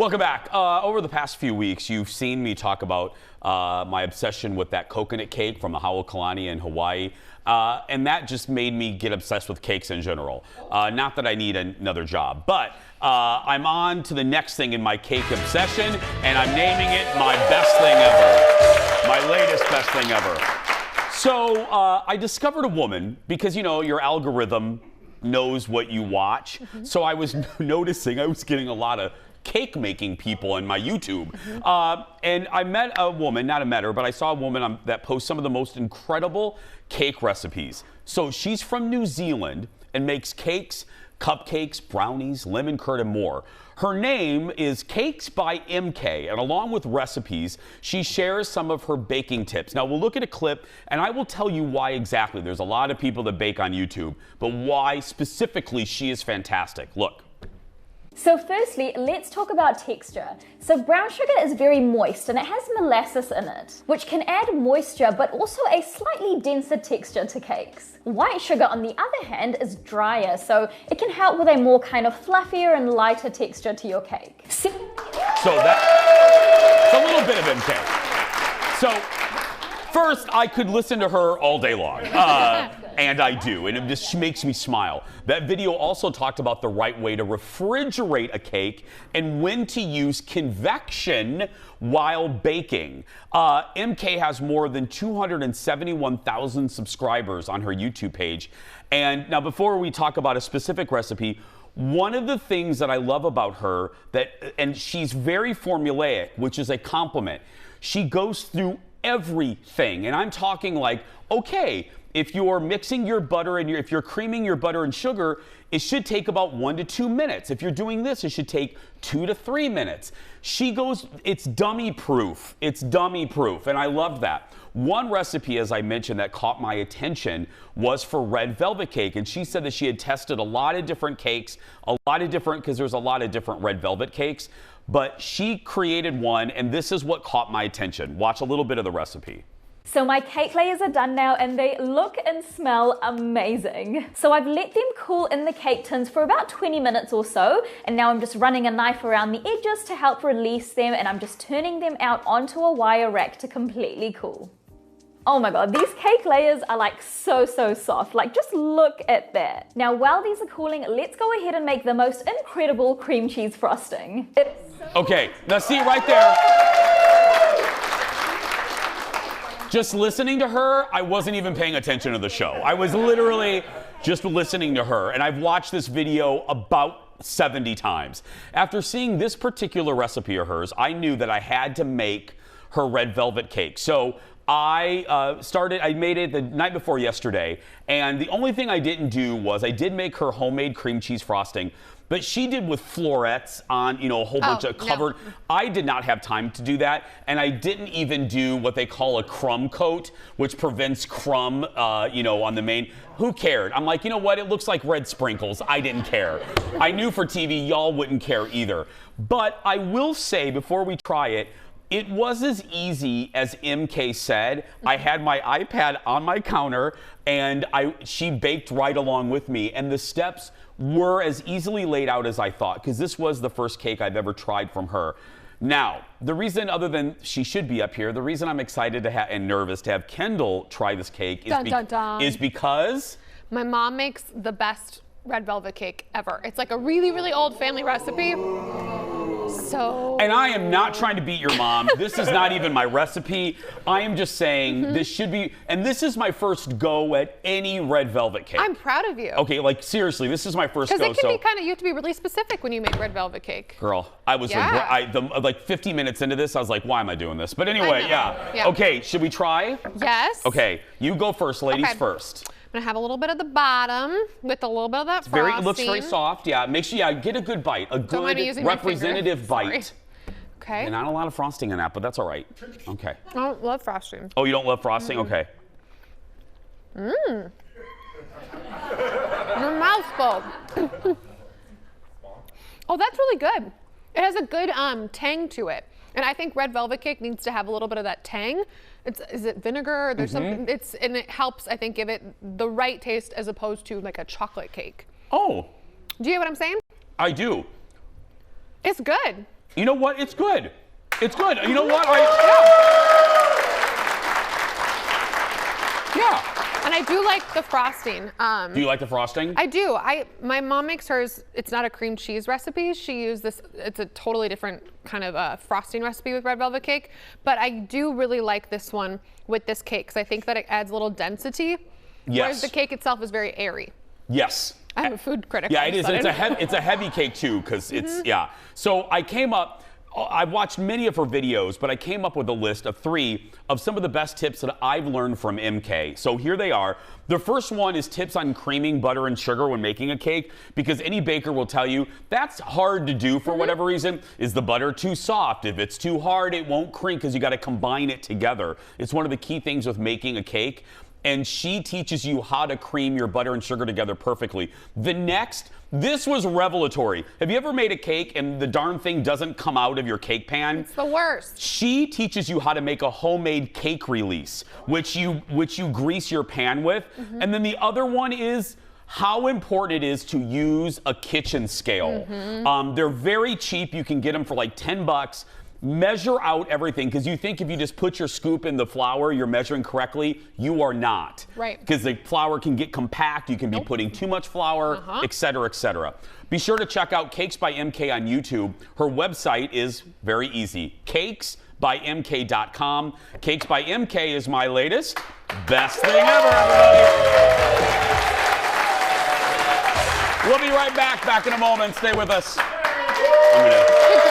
Welcome back. Over the past few weeks, you've seen me talk about my obsession with that coconut cake from the Hau-Kalani in Hawaii. And that just made me get obsessed with cakes in general. Not that I need another job, but I'm on to the next thing in my cake obsession, and I'm naming it my best thing ever. My latest best thing ever. So I discovered a woman, because, you know, your algorithm knows what you watch. So I was noticing I was getting a lot of cake making people on my YouTube. And I met a woman, not met her, but I saw a woman that posts some of the most incredible cake recipes. So she's from New Zealand and makes cakes, cupcakes, brownies, lemon curd, and more. Her name is Cakes by MK, and along with recipes, she shares some of her baking tips. Now, we'll look at a clip, and I will tell you why exactly. There's a lot of people that bake on YouTube, but why specifically she is fantastic. Look. So firstly, let's talk about texture. So brown sugar is very moist and it has molasses in it, which can add moisture but also a slightly denser texture to cakes. White sugar, on the other hand, is drier, so it can help with a more kind of fluffier and lighter texture to your cake. So that's a little bit of MK. So first, I could listen to her all day long. And I do, and it just makes me smile. That video also talked about the right way to refrigerate a cake and when to use convection while baking. MK has more than 271,000 subscribers on her YouTube page. And now, before we talk about a specific recipe, one of the things that I love about her, and she's very formulaic, which is a compliment. She goes through everything, and I'm talking like, okay, if you're mixing your butter and if you're creaming your butter and sugar, it should take about 1 to 2 minutes. If you're doing this, it should take 2 to 3 minutes. She goes, it's dummy proof. It's dummy proof, and I love that. One recipe, as I mentioned, that caught my attention was for red velvet cake, and she said that she had tested a lot of different cakes, because there's a lot of different red velvet cakes, but she created one, and this is what caught my attention. Watch a little bit of the recipe. So my cake layers are done now and they look and smell amazing. So I've let them cool in the cake tins for about 20 minutes or so, and now I'm just running a knife around the edges to help release them, and I'm just turning them out onto a wire rack to completely cool. Oh my god, these cake layers are like so soft. Like, just look at that. Now, while these are cooling, let's go ahead and make the most incredible cream cheese frosting. Okay, now see right there. Just listening to her, I wasn't even paying attention to the show. I was literally just listening to her, and I've watched this video about 70 times. After seeing this particular recipe of hers, I knew that I had to make her red velvet cake. So I made it the night before yesterday, and the only thing I didn't do was I did make her homemade cream cheese frosting, but she did with florets on, you know, a whole bunch of covered. No. I did not have time to do that, and I didn't even do what they call a crumb coat, which prevents crumb, you know, on the main. Who cared? I'm like, you know what? It looks like red sprinkles. I didn't care. I knew for TV, y'all wouldn't care either. But I will say, before we try it, it was as easy as MK said. I had my iPad on my counter, and she baked right along with me, and the steps were as easily laid out as I thought, because this was the first cake I've ever tried from her. Now, the reason, other than she should be up here, the reason I'm excited to and nervous to have Kendall try this cake is because my mom makes the best red velvet cake ever. It's like a really old family recipe. And I am not trying to beat your mom. This is not even my recipe. I am just saying this should be, and this is my first go at any red velvet cake. I'm proud of you. Okay, like seriously, this is my first go. Because it can be kind of, you have to be really specific when you make red velvet cake. Girl, I was like 50 minutes into this, I was like, why am I doing this? But anyway, yeah. Okay, should we try? Yes. Okay, you go first, ladies first. I'm gonna have a little bit of the bottom with a little bit of that frosting. It looks very soft, yeah. Make sure, get a good bite, a good representative bite. Okay. And not a lot of frosting in that, but that's all right. Okay. I don't love frosting. Oh, you don't love frosting? Okay. Mmm. Your mouthful. Oh, that's really good. It has a good tang to it. And I think red velvet cake needs to have a little bit of that tang. Is it vinegar? There's something, and it helps, I think, give it the right taste as opposed to like a chocolate cake. Oh. Do you get what I'm saying? I do. It's good. You know what? It's good. It's good. You know what? Yeah. And I do like the frosting. Do you like the frosting? I do. My mom makes hers. It's not a cream cheese recipe. She used this. It's a totally different kind of frosting recipe with red velvet cake. But I do really like this one with this cake because I think that it adds a little density. Yes. Whereas the cake itself is very airy. Yes. I'm a food critic. Yeah, all it of is. a It's sudden. a heavy cake too, because it's So I came up. I've watched many of her videos, but I came up with a list of 3 of some of the best tips that I've learned from MK. So here they are. The first one is tips on creaming butter and sugar when making a cake, because any baker will tell you that's hard to do for whatever reason. Is the butter too soft? If it's too hard, it won't cream because you got to combine it together. It's one of the key things with making a cake. And she teaches you how to cream your butter and sugar together perfectly. The next, this was revelatory. Have you ever made a cake and the darn thing doesn't come out of your cake pan? It's the worst. She teaches you how to make a homemade cake release, which you grease your pan with. And then the other one is how important it is to use a kitchen scale. They're very cheap. You can get them for like $10. Measure out everything, because you think if you just put your scoop in the flour, you're measuring correctly. You are not. Right. Because the flour can get compact. You can be putting too much flour, et cetera, et cetera. Be sure to check out Cakes by MK on YouTube. Her website is very easy. CakesByMK.com. Cakes by MK is my latest best thing ever, everybody. We'll be right back in a moment. Stay with us. Good